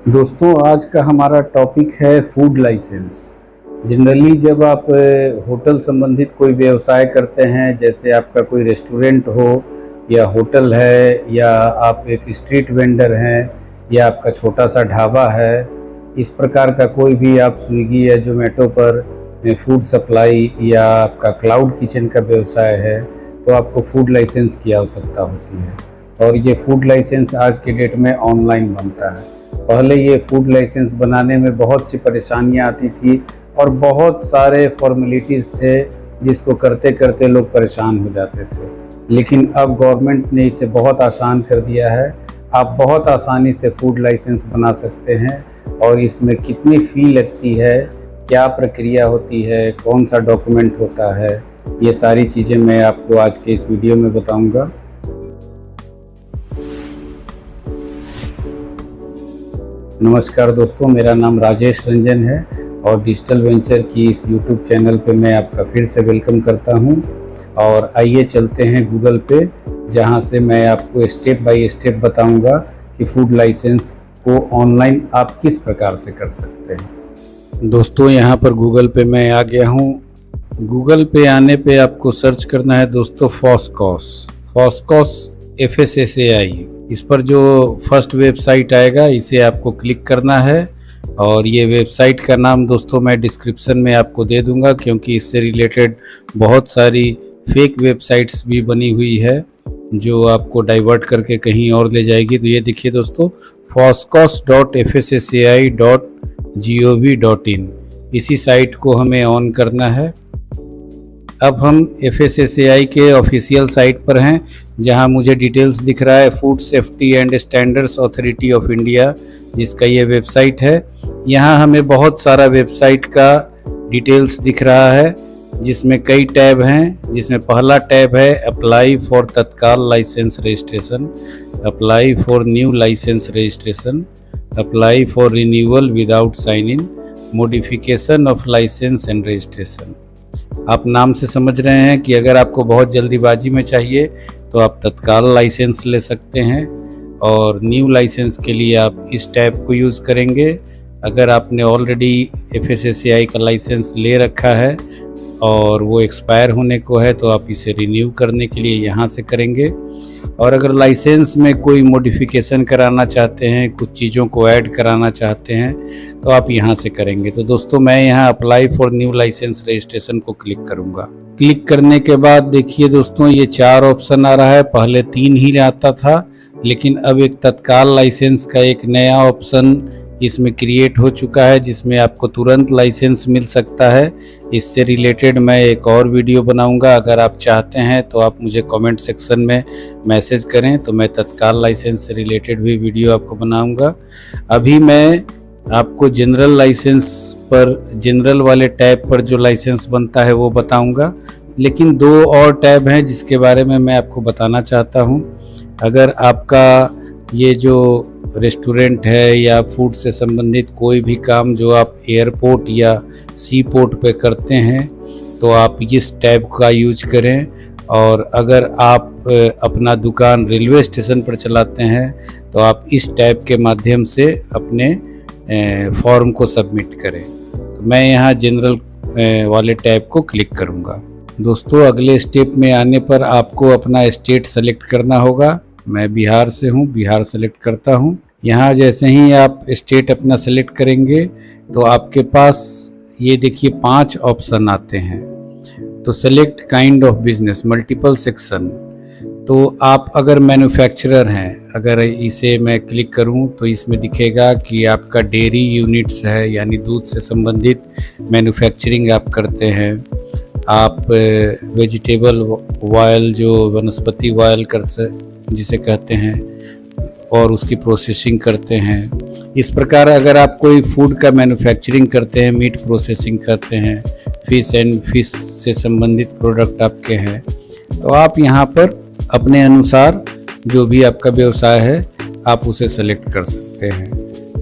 दोस्तों, आज का हमारा टॉपिक है फूड लाइसेंस। जनरली जब आप होटल संबंधित कोई व्यवसाय करते हैं, जैसे आपका कोई रेस्टोरेंट हो या होटल है, या आप एक स्ट्रीट वेंडर हैं, या आपका छोटा सा ढाबा है, इस प्रकार का कोई भी आप स्विगी या जोमेटो पर फूड सप्लाई या आपका क्लाउड किचन का व्यवसाय है, तो आपको फूड लाइसेंस की आवश्यकता होती है। और ये फूड लाइसेंस आज के डेट में ऑनलाइन बनता है। पहले ये फूड लाइसेंस बनाने में बहुत सी परेशानियां आती थी और बहुत सारे फॉर्मेलिटीज़ थे जिसको करते करते लोग परेशान हो जाते थे। लेकिन अब गवर्नमेंट ने इसे बहुत आसान कर दिया है। आप बहुत आसानी से फूड लाइसेंस बना सकते हैं। और इसमें कितनी फ़ी लगती है, क्या प्रक्रिया होती है, कौन सा डॉक्यूमेंट होता है, ये सारी चीज़ें मैं आपको आज के इस वीडियो में बताऊंगा। नमस्कार दोस्तों, मेरा नाम राजेश रंजन है और डिजिटल वेंचर की इस यूट्यूब चैनल पे मैं आपका फिर से वेलकम करता हूं। और आइए चलते हैं गूगल पे, जहां से मैं आपको स्टेप बाय स्टेप बताऊंगा कि फूड लाइसेंस को ऑनलाइन आप किस प्रकार से कर सकते हैं। दोस्तों, यहां पर गूगल पे मैं आ गया हूं। गूगल पे आने पे आपको सर्च करना है दोस्तों फॉस्कॉस FSSAI। इस पर जो फर्स्ट वेबसाइट आएगा इसे आपको क्लिक करना है। और ये वेबसाइट का नाम दोस्तों मैं डिस्क्रिप्शन में आपको दे दूंगा, क्योंकि इससे रिलेटेड बहुत सारी फेक वेबसाइट्स भी बनी हुई है जो आपको डाइवर्ट करके कहीं और ले जाएगी। तो ये देखिए दोस्तों, foscos.fssai.gov.in, इसी साइट को हमें ऑन करना है। अब हम FSSAI के ऑफिशियल साइट पर हैं, जहां मुझे डिटेल्स दिख रहा है food safety and standards authority of India, जिसका ये वेबसाइट है। यहां हमें बहुत सारा वेबसाइट का डिटेल्स दिख रहा है, जिसमें कई टैब हैं। जिसमें पहला टैब है apply for Tatkal licence registration, apply for new licence registration, apply for renewal without sign in, modification of licence and registration. आप नाम से समझ रहे हैं कि अगर आपको बहुत जल्दीबाजी में चाहिए तो आप तत्काल लाइसेंस ले सकते हैं, और न्यू लाइसेंस के लिए आप इस टैब को यूज़ करेंगे। अगर आपने ऑलरेडी FSSAI का लाइसेंस ले रखा है और वो एक्सपायर होने को है, तो आप इसे रिन्यू करने के लिए यहाँ से करेंगे। और अगर लाइसेंस में कोई मॉडिफिकेशन कराना चाहते हैं, कुछ चीज़ों को ऐड कराना चाहते हैं, तो आप यहाँ से करेंगे। तो दोस्तों, मैं यहाँ apply for new licence registration को क्लिक करूँगा। क्लिक करने के बाद देखिए दोस्तों, ये 4 ऑप्शन आ रहा है। पहले 3 ही आता था, लेकिन अब एक तत्काल लाइसेंस का एक नया ऑप्शन इसमें क्रिएट हो चुका है, जिसमें आपको तुरंत लाइसेंस मिल सकता है। इससे रिलेटेड मैं एक और वीडियो बनाऊंगा। अगर आप चाहते हैं तो आप मुझे कमेंट सेक्शन में मैसेज करें, तो मैं तत्काल लाइसेंस से रिलेटेड भी वीडियो आपको बनाऊंगा। अभी मैं आपको जनरल लाइसेंस पर, जनरल वाले टैब पर जो लाइसेंस बनता है वो बताऊंगा। लेकिन 2 और टैब हैं जिसके बारे में मैं आपको बताना चाहता हूं। अगर आपका ये जो रेस्टोरेंट है या फूड से संबंधित कोई भी काम जो आप एयरपोर्ट या सी पोर्ट पे करते हैं, तो आप इस टैब का यूज करें। और अगर आप अपना दुकान रेलवे स्टेशन पर चलाते हैं, तो आप इस टैब के माध्यम से अपने फॉर्म को सबमिट करें। तो मैं यहाँ जनरल वाले टैब को क्लिक करूँगा। दोस्तों, अगले स्टेप में आने पर आपको अपना स्टेट सेलेक्ट करना होगा। मैं बिहार से हूँ, बिहार सेलेक्ट करता हूँ। यहाँ जैसे ही आप स्टेट अपना सेलेक्ट करेंगे, तो आपके पास ये देखिए 5 ऑप्शन आते हैं। तो select kind of business, multiple section. तो आप अगर मैन्युफैक्चरर हैं, अगर इसे मैं क्लिक करूं, तो इसमें दिखेगा कि आपका डेयरी यूनिट्स है, यानी दूध से संबंधित मैन्युफैक्चरिंग आप करते हैं। आप वेजिटेबल ऑयल, जो वनस्पति ऑयल जिसे कहते हैं, और उसकी प्रोसेसिंग करते हैं। इस प्रकार अगर आप कोई फूड का मैन्युफैक्चरिंग करते हैं, मीट प्रोसेसिंग करते हैं, फिश से संबंधित प्रोडक्ट आपके हैं, तो आप यहाँ पर अपने अनुसार जो भी आपका व्यवसाय है आप उसे सेलेक्ट कर सकते हैं।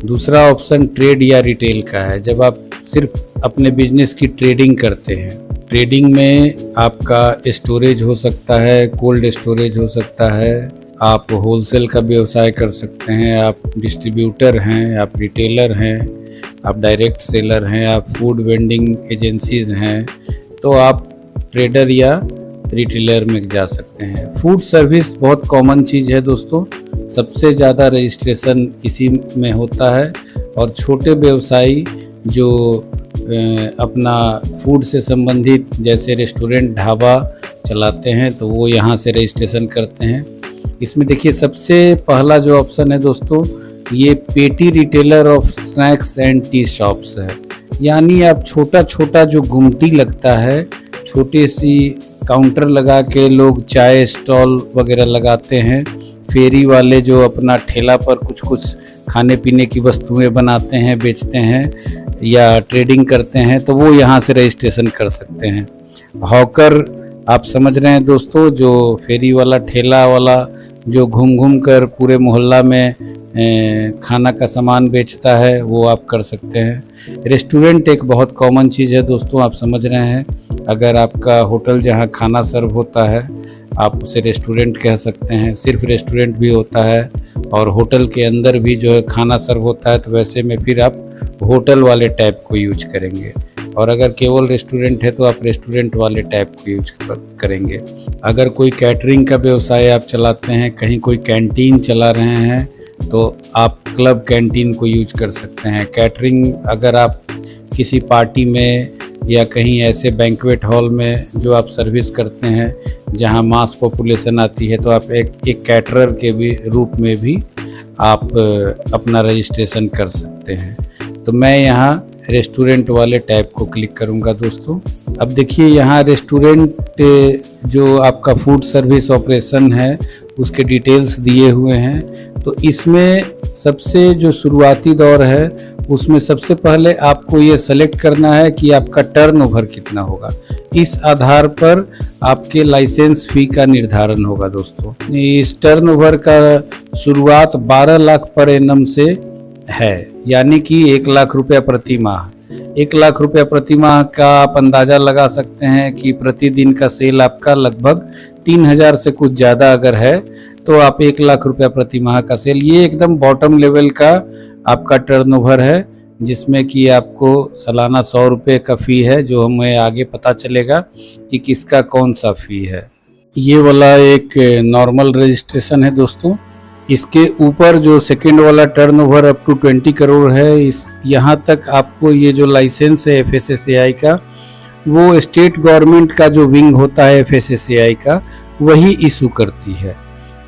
दूसरा ऑप्शन ट्रेड या रिटेल का है। जब आप सिर्फ अपने बिजनेस की ट्रेडिंग करते हैं, ट्रेडिंग में आपका स्टोरेज हो सकता है, कोल्ड स्टोरेज हो सकता है, आप होलसेल का व्यवसाय कर सकते हैं, आप डिस्ट्रीब्यूटर हैं, आप रिटेलर हैं, आप डायरेक्ट सेलर हैं, आप फूड वेंडिंग एजेंसीज़ हैं, तो आप ट्रेडर या रिटेलर में जा सकते हैं। फूड सर्विस बहुत कॉमन चीज़ है दोस्तों, सबसे ज़्यादा रजिस्ट्रेशन इसी में होता है। और छोटे व्यवसायी जो अपना फूड से संबंधित जैसे रेस्टोरेंट ढाबा चलाते हैं तो वो यहाँ से रजिस्ट्रेशन करते हैं। इसमें देखिए सबसे पहला जो ऑप्शन है दोस्तों, ये पेटी retailer of snacks and T shops है। यानी आप छोटा छोटा जो गुमटी लगता है, छोटी सी काउंटर लगा के लोग चाय स्टॉल वगैरह लगाते हैं, फेरी वाले जो अपना ठेला पर कुछ कुछ खाने पीने की वस्तुएं बनाते हैं, बेचते हैं या ट्रेडिंग करते हैं, तो वो यहाँ से रजिस्ट्रेशन कर सकते हैं। हॉकर आप समझ रहे हैं दोस्तों, जो फेरी वाला ठेला वाला जो घूम घूम कर पूरे मोहल्ला में खाना का सामान बेचता है, वो आप कर सकते हैं। रेस्टोरेंट एक बहुत कॉमन चीज़ है दोस्तों, आप समझ रहे हैं। अगर आपका होटल जहाँ खाना सर्व होता है आप उसे रेस्टोरेंट कह सकते हैं। सिर्फ रेस्टोरेंट भी होता है और होटल के अंदर भी जो है खाना सर्व होता है, तो वैसे में फिर आप होटल वाले टाइप को यूज करेंगे। और अगर केवल रेस्टोरेंट है तो आप रेस्टोरेंट वाले टाइप को यूज करेंगे। अगर कोई कैटरिंग का व्यवसाय आप चलाते हैं, कहीं कोई कैंटीन चला रहे हैं, तो आप क्लब कैंटीन को यूज कर सकते हैं। कैटरिंग अगर आप किसी पार्टी में या कहीं ऐसे बैंक्वेट हॉल में जो आप सर्विस करते हैं जहां मास पॉपुलेशन आती है, तो आप एक कैटरर के भी रूप में भी आप अपना रजिस्ट्रेशन कर सकते हैं। तो मैं यहाँ रेस्टोरेंट वाले टाइप को क्लिक करूँगा दोस्तों। अब देखिए यहाँ रेस्टोरेंट जो आपका फूड सर्विस ऑपरेशन है उसके डिटेल्स दिए हुए हैं। तो इसमें सबसे जो शुरुआती दौर है उसमें सबसे पहले आपको ये सेलेक्ट करना है कि आपका टर्नओवर कितना होगा। इस आधार पर आपके लाइसेंस फी का निर्धारण होगा दोस्तों। इस टर्नओवर का शुरुआत 12 लाख पर एनम से है, यानी कि 1 लाख रुपया प्रति माह। 1 लाख रुपया प्रति माह का आप अंदाज़ा लगा सकते हैं कि प्रतिदिन का सेल आपका लगभग 3000 से कुछ ज़्यादा अगर है तो आप 1 लाख रुपया प्रति माह का सेल, ये एकदम बॉटम लेवल का आपका टर्नओवर है, जिसमें कि आपको सालाना 100 रुपये का फ़ी है, जो हमें आगे पता चलेगा कि किसका कौन सा फ़ी है। ये वाला एक नॉर्मल रजिस्ट्रेशन है दोस्तों। इसके ऊपर जो सेकंड वाला टर्नओवर अप टू 20 करोड़ है, इस यहाँ तक आपको ये जो लाइसेंस है FSSAI का, वो स्टेट गवर्नमेंट का जो विंग होता है FSSAI का, वही इशू करती है।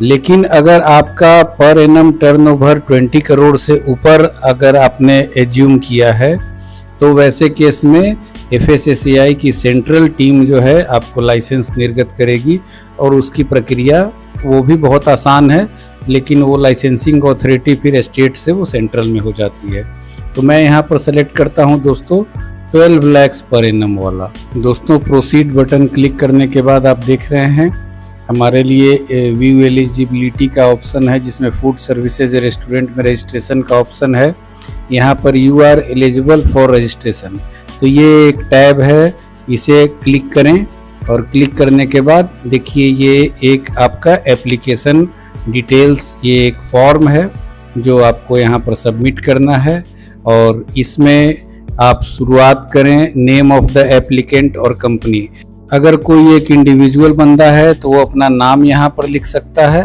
लेकिन अगर आपका पर एनम टर्नओवर 20 करोड़ से ऊपर अगर आपने एज्यूम किया है, तो वैसे केस में FSSAI की सेंट्रल टीम जो है आपको लाइसेंस निर्गत करेगी और उसकी प्रक्रिया वो भी बहुत आसान है, लेकिन वो लाइसेंसिंग अथॉरिटी फिर स्टेट से वो सेंट्रल में हो जाती है। तो मैं यहाँ पर सेलेक्ट करता हूँ दोस्तों 12 लाख पर एनम वाला। दोस्तों प्रोसीड बटन क्लिक करने के बाद आप देख रहे हैं हमारे लिए व्यू एलिजिबिलिटी का ऑप्शन है, जिसमें फूड सर्विसेज रेस्टोरेंट में रजिस्ट्रेशन का ऑप्शन है। यहाँ पर you are eligible for registration, तो ये एक टैब है, इसे क्लिक करें और क्लिक करने के बाद देखिए ये एक आपका एप्लीकेशन डिटेल्स, ये एक फॉर्म है जो आपको यहाँ पर सबमिट करना है। और इसमें आप शुरुआत करें नेम ऑफ द एप्लीकेंट और कंपनी। अगर कोई एक इंडिविजुअल बंदा है तो वो अपना नाम यहाँ पर लिख सकता है,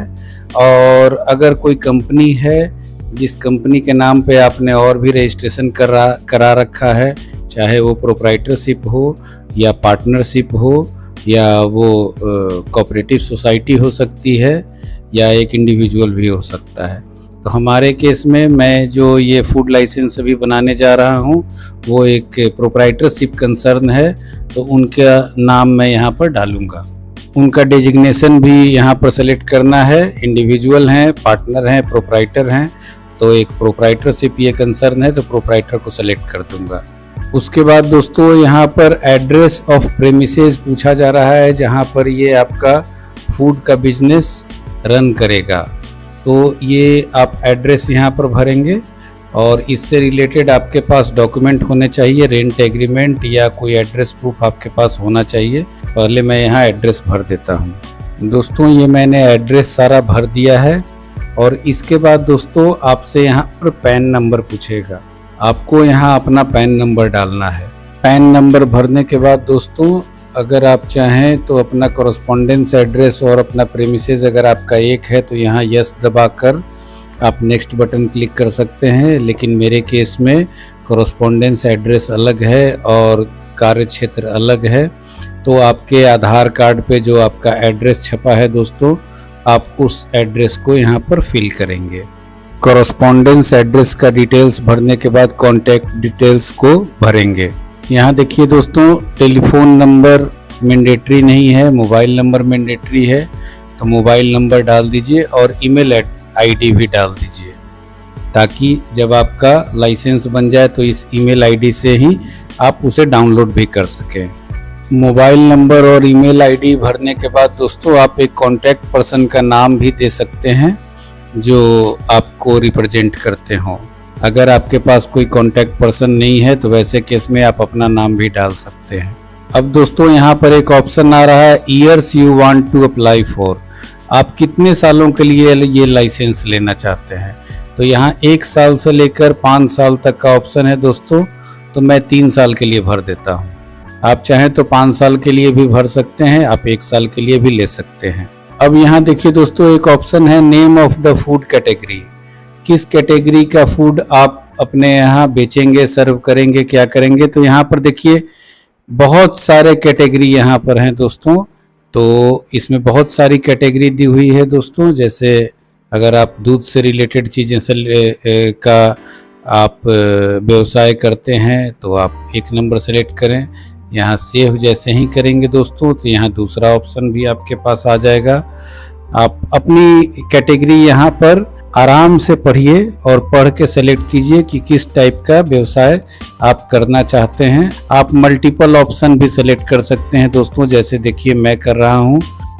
और अगर कोई कंपनी है जिस कंपनी के नाम पे आपने और भी रजिस्ट्रेशन करा रखा है, चाहे वो प्रोप्राइटरशिप हो या पार्टनरशिप हो या वो कोऑपरेटिव सोसाइटी हो सकती है या एक इंडिविजुअल भी हो सकता है। तो हमारे केस में मैं जो ये फूड लाइसेंस अभी बनाने जा रहा हूँ वो एक प्रोप्राइटरशिप कंसर्न है, तो उनका नाम मैं यहाँ पर डालूँगा। उनका डेजिग्नेशन भी यहाँ पर सेलेक्ट करना है, इंडिविजुअल हैं, पार्टनर हैं, प्रोप्राइटर हैं। तो एक प्रोप्राइटरशिप ये कंसर्न है तो प्रोप्राइटर को सेलेक्ट कर दूँगा। उसके बाद दोस्तों यहाँ पर एड्रेस ऑफ प्रेमिसेस पूछा जा रहा है, जहाँ पर ये आपका फूड का बिजनेस रन करेगा। तो ये आप एड्रेस यहाँ पर भरेंगे और इससे रिलेटेड आपके पास डॉक्यूमेंट होने चाहिए, रेंट एग्रीमेंट या कोई एड्रेस प्रूफ आपके पास होना चाहिए। पहले मैं यहाँ एड्रेस भर देता हूँ। दोस्तों ये मैंने एड्रेस सारा भर दिया है और इसके बाद दोस्तों आपसे यहाँ पर पैन नंबर पूछेगा। आपको यहाँ अपना पैन नंबर डालना है। पैन नंबर भरने के बाद दोस्तों अगर आप चाहें तो अपना कॉरस्पॉन्डेंस एड्रेस और अपना प्रेमिसेस अगर आपका एक है तो यहाँ यस दबाकर आप नेक्स्ट बटन क्लिक कर सकते हैं। लेकिन मेरे केस में कॉरस्पॉन्डेंस एड्रेस अलग है और कार्य क्षेत्र अलग है, तो आपके आधार कार्ड पे जो आपका एड्रेस छपा है दोस्तों, आप उस एड्रेस को यहाँ पर फिल करेंगे। कॉरस्पॉन्डेंस एड्रेस का डिटेल्स भरने के बाद कॉन्टैक्ट डिटेल्स को भरेंगे। यहाँ देखिए दोस्तों, टेलीफोन नंबर मैंडेटरी नहीं है, मोबाइल नंबर मैंडेटरी है, तो मोबाइल नंबर डाल दीजिए और ईमेल आईडी भी डाल दीजिए, ताकि जब आपका लाइसेंस बन जाए तो इस ईमेल आईडी से ही आप उसे डाउनलोड भी कर सकें। मोबाइल नंबर और ईमेल आईडी भरने के बाद दोस्तों आप एक कॉन्टैक्ट पर्सन का नाम भी दे सकते हैं जो आपको रिप्रेजेंट करते हों। अगर आपके पास कोई कॉन्टैक्ट पर्सन नहीं है तो वैसे केस में आप अपना नाम भी डाल सकते हैं। अब दोस्तों यहाँ पर एक ऑप्शन आ रहा है years you want to apply for. आप कितने सालों के लिए ये लाइसेंस लेना चाहते हैं, तो यहाँ 1 साल से लेकर 5 साल तक का ऑप्शन है दोस्तों, तो मैं 3 साल के लिए भर देता हूँ। आप चाहें तो 5 साल के लिए भी भर सकते हैं, आप 1 साल के लिए भी ले सकते हैं। अब यहाँ देखिए दोस्तों, एक ऑप्शन है name of the food category. किस कैटेगरी का फूड आप अपने यहाँ बेचेंगे, सर्व करेंगे, क्या करेंगे, तो यहाँ पर देखिए बहुत सारे कैटेगरी यहाँ पर हैं दोस्तों। तो इसमें बहुत सारी कैटेगरी दी हुई है दोस्तों। जैसे अगर आप दूध से रिलेटेड चीज़ें से का आप व्यवसाय करते हैं तो आप 1 नंबर सेलेक्ट करें। यहाँ सेव जैसे ही करेंगे दोस्तों तो यहाँ दूसरा ऑप्शन भी आपके पास आ जाएगा। आप अपनी कैटेगरी यहाँ पर आराम से पढ़िए और पढ़ के सेलेक्ट कीजिए कि किस टाइप का व्यवसाय आप करना चाहते हैं। आप मल्टीपल ऑप्शन भी सेलेक्ट कर सकते हैं दोस्तों। जैसे देखिए मैं कर रहा हूँ,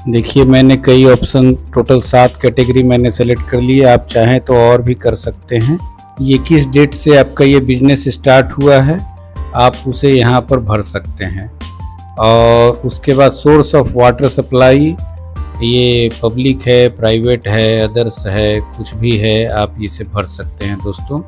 देखिए मैंने कई ऑप्शन, टोटल 7 कैटेगरी मैंने सेलेक्ट कर लिए। आप चाहें तो और भी कर सकते हैं। ये किस डेट से आपका ये बिजनेस स्टार्ट हुआ है आप उसे यहाँ पर भर सकते हैं। और उसके बाद सोर्स ऑफ वाटर सप्लाई, ये पब्लिक है, प्राइवेट है, अदर्स है, कुछ भी है, आप इसे भर सकते हैं दोस्तों।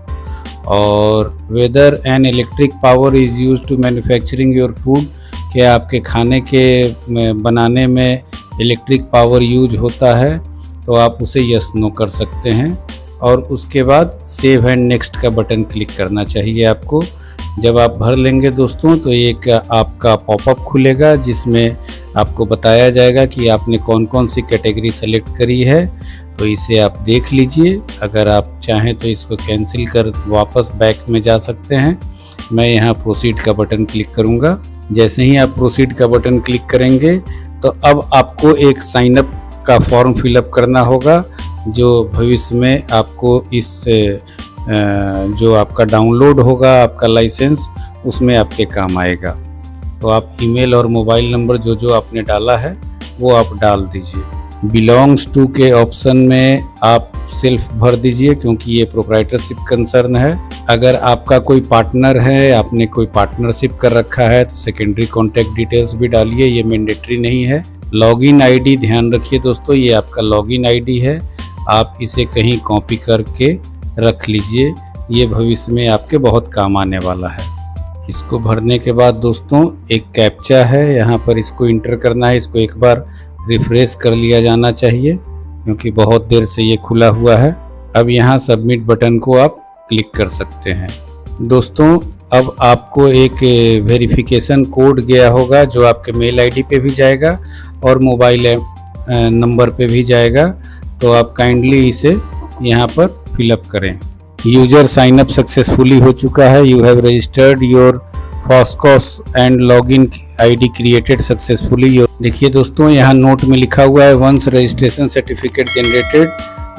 और whether an electric power is use to manufacturing your food, क्या आपके खाने के बनाने में इलेक्ट्रिक पावर यूज होता है, तो आप उसे यस नो कर सकते हैं। और उसके बाद सेव एंड नेक्स्ट का बटन क्लिक करना चाहिए आपको। जब आप भर लेंगे दोस्तों तो एक आपका पॉपअप खुलेगा जिसमें आपको बताया जाएगा कि आपने कौन कौन सी कैटेगरी सेलेक्ट करी है, तो इसे आप देख लीजिए। अगर आप चाहें तो इसको कैंसिल कर वापस बैक में जा सकते हैं। मैं यहाँ प्रोसीड का बटन क्लिक करूँगा। जैसे ही आप प्रोसीड का बटन क्लिक करेंगे तो अब आपको एक साइन अप का फॉर्म फिलअप करना होगा, जो भविष्य में आपको इस जो आपका डाउनलोड होगा आपका लाइसेंस, उसमें आपके काम आएगा। तो आप ईमेल और मोबाइल नंबर जो जो आपने डाला है वो आप डाल दीजिए। बिलोंग्स टू के ऑप्शन में आप सेल्फ भर दीजिए क्योंकि ये प्रोप्राइटरशिप कंसर्न है। अगर आपका कोई पार्टनर है, आपने कोई पार्टनरशिप कर रखा है, तो सेकेंडरी कॉन्टैक्ट डिटेल्स भी डालिए, ये मैंडेटरी नहीं है। लॉगिन आईडी ध्यान रखिए दोस्तों, ये आपका लॉगिन आईडी है, आप इसे कहीं कॉपी करके रख लीजिए, ये भविष्य में आपके बहुत काम आने वाला है। इसको भरने के बाद दोस्तों एक कैप्चा है, यहाँ पर इसको इंटर करना है। इसको एक बार रिफ्रेश कर लिया जाना चाहिए क्योंकि बहुत देर से ये खुला हुआ है। अब यहाँ सबमिट बटन को आप क्लिक कर सकते हैं। दोस्तों अब आपको एक वेरिफिकेशन कोड गया होगा जो आपके मेल आईडी पे भी जाएगा और मोबाइल नंबर पे भी जाएगा, तो आप काइंडली इसे यहाँ पर फिलअप करें। यूजर साइन अप सक्सेसफुली हो चुका है। You have registered your FoSCoS and login ID created successfully. देखिए दोस्तों यहाँ नोट में लिखा हुआ है once registration certificate generated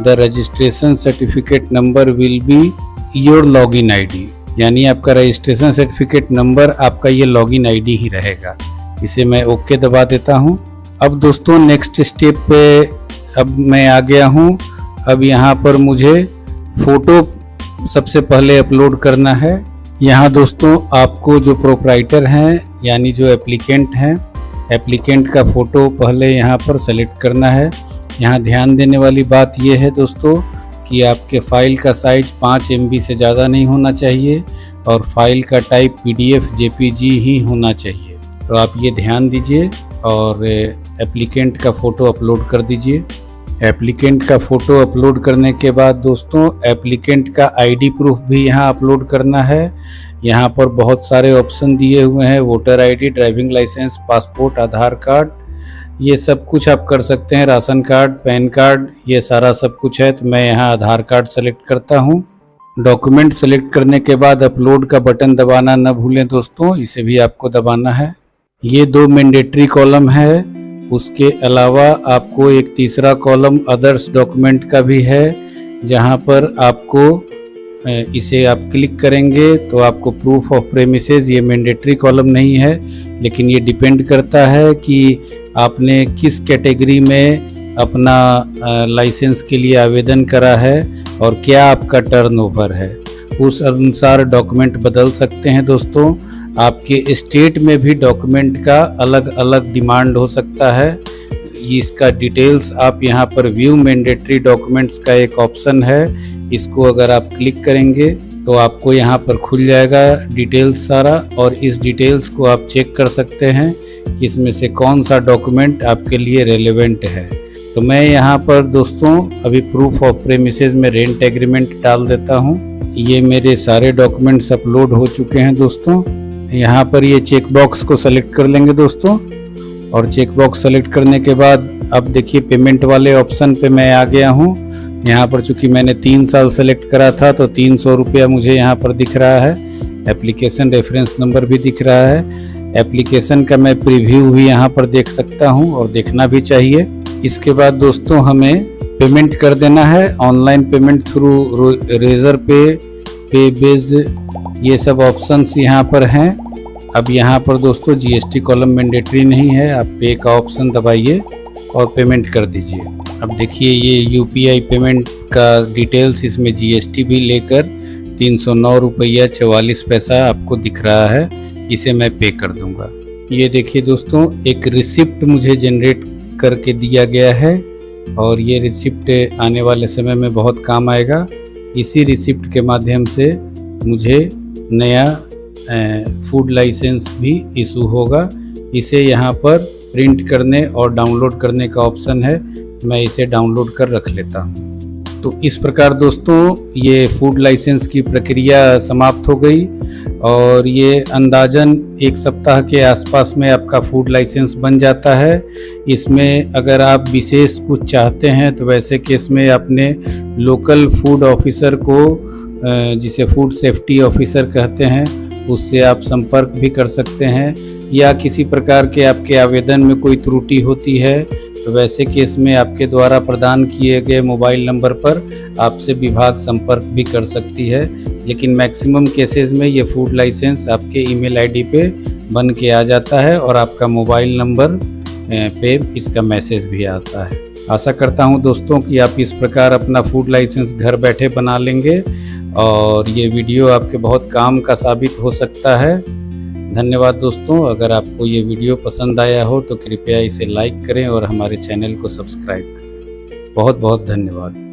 the registration certificate number will be your login ID, यानी आपका रजिस्ट्रेशन सर्टिफिकेट नंबर आपका ये लॉगिन आईडी ही रहेगा। इसे मैं ओके दबा देता हूँ। अब दोस्तों नेक्स्ट स्टेप पे अब मैं आ गया हूँ। अब यहाँ पर मुझे फ़ोटो सबसे पहले अपलोड करना है। यहाँ दोस्तों आपको जो प्रोप्राइटर हैं यानी जो एप्लीकेंट हैं एप्लीकेंट का फ़ोटो पहले यहाँ पर सेलेक्ट करना है। यहाँ ध्यान देने वाली बात यह है दोस्तों कि आपके फ़ाइल का साइज 5 MB से ज़्यादा नहीं होना चाहिए और फाइल का टाइप PDF JPG ही होना चाहिए। तो आप ये ध्यान दीजिए और एप्लीकेंट का फ़ोटो अपलोड कर दीजिए। एप्लीकेंट का फ़ोटो अपलोड करने के बाद दोस्तों एप्लीकेंट का ID प्रूफ भी यहाँ अपलोड करना है। यहाँ पर बहुत सारे ऑप्शन दिए हुए हैं, voter ID, driving licence, passport, Aadhaar card, ये सब कुछ आप कर सकते हैं, राशन कार्ड, पैन कार्ड, ये सारा सब कुछ है। तो मैं यहाँ आधार कार्ड सेलेक्ट करता हूँ। डॉक्यूमेंट सेलेक्ट करने के बाद अपलोड का बटन दबाना न भूलें दोस्तों, इसे भी आपको दबाना है। ये 2 मैंडेटरी कॉलम है, उसके अलावा आपको एक तीसरा कॉलम अदर्स डॉक्यूमेंट का भी है, जहाँ पर आपको इसे आप क्लिक करेंगे तो आपको प्रूफ ऑफ प्रेमिसेस, ये मैंडेटरी कॉलम नहीं है, लेकिन ये डिपेंड करता है कि आपने किस कैटेगरी में अपना लाइसेंस के लिए आवेदन करा है और क्या आपका टर्नओवर है, उस अनुसार डॉक्यूमेंट बदल सकते हैं दोस्तों। आपके स्टेट में भी डॉक्यूमेंट का अलग अलग डिमांड हो सकता है। इसका डिटेल्स आप यहाँ पर व्यू मैंडेटरी डॉक्यूमेंट्स का एक ऑप्शन है, इसको अगर आप क्लिक करेंगे तो आपको यहाँ पर खुल जाएगा डिटेल्स सारा, और इस डिटेल्स को आप चेक कर सकते हैं कि इसमें से कौन सा डॉक्यूमेंट आपके लिए रेलेवेंट है। तो मैं यहाँ पर दोस्तों अभी प्रूफ ऑफ प्रेमिसेस में रेंट एग्रीमेंट डाल देता हूँ। ये मेरे सारे डॉक्यूमेंट्स अपलोड हो चुके हैं दोस्तों। यहाँ पर ये चेक बॉक्स को सेलेक्ट कर लेंगे दोस्तों, और चेक बॉक्स सेलेक्ट करने के बाद अब देखिए पेमेंट वाले ऑप्शन पे मैं आ गया हूँ। यहाँ पर चूंकि मैंने 3 साल सेलेक्ट करा था तो 300 रुपया मुझे यहाँ पर दिख रहा है। एप्लीकेशन रेफरेंस नंबर भी दिख रहा है। एप्लीकेशन का मैं प्रीव्यू भी यहाँ पर देख सकता हूँ और देखना भी चाहिए। इसके बाद दोस्तों हमें पेमेंट कर देना है, ऑनलाइन पेमेंट थ्रू रेजर पे बेज, ये सब ऑप्शंस यहाँ पर हैं। अब यहाँ पर दोस्तों GST कॉलम मैंडेटरी नहीं है, आप पे का ऑप्शन दबाइए और पेमेंट कर दीजिए। अब देखिए ये UPI पेमेंट का डिटेल्स, इसमें GST भी लेकर 309 रुपया 44 पैसा आपको दिख रहा है, इसे मैं पे कर दूंगा। ये देखिए दोस्तों एक रिसिप्ट मुझे जनरेट करके दिया गया है और ये रिसिप्ट आने वाले समय में बहुत काम आएगा। इसी रिसिप्ट के माध्यम से मुझे नया फूड लाइसेंस भी इशू होगा। इसे यहाँ पर प्रिंट करने और डाउनलोड करने का ऑप्शन है, मैं इसे डाउनलोड कर रख लेता हूँ। तो इस प्रकार दोस्तों ये फूड लाइसेंस की प्रक्रिया समाप्त हो गई और ये अंदाजन 1 सप्ताह के आसपास में आपका फूड लाइसेंस बन जाता है। इसमें अगर आप विशेष कुछ चाहते हैं तो वैसे केस में अपने लोकल फूड ऑफिसर को, जिसे फूड सेफ्टी ऑफिसर कहते हैं, उससे आप संपर्क भी कर सकते हैं, या किसी प्रकार के आपके आवेदन में कोई त्रुटि होती है तो वैसे केस में आपके द्वारा प्रदान किए गए मोबाइल नंबर पर आपसे विभाग संपर्क भी कर सकती है। लेकिन मैक्सिमम केसेस में ये फूड लाइसेंस आपके ईमेल ID पे बन के आ जाता है और आपका मोबाइल नंबर पे इसका मैसेज भी आता है। आशा करता हूँ दोस्तों कि आप इस प्रकार अपना फूड लाइसेंस घर बैठे बना लेंगे और ये वीडियो आपके बहुत काम का साबित हो सकता है। धन्यवाद दोस्तों। अगर आपको ये वीडियो पसंद आया हो तो कृपया इसे लाइक करें और हमारे चैनल को सब्सक्राइब करें। बहुत बहुत धन्यवाद।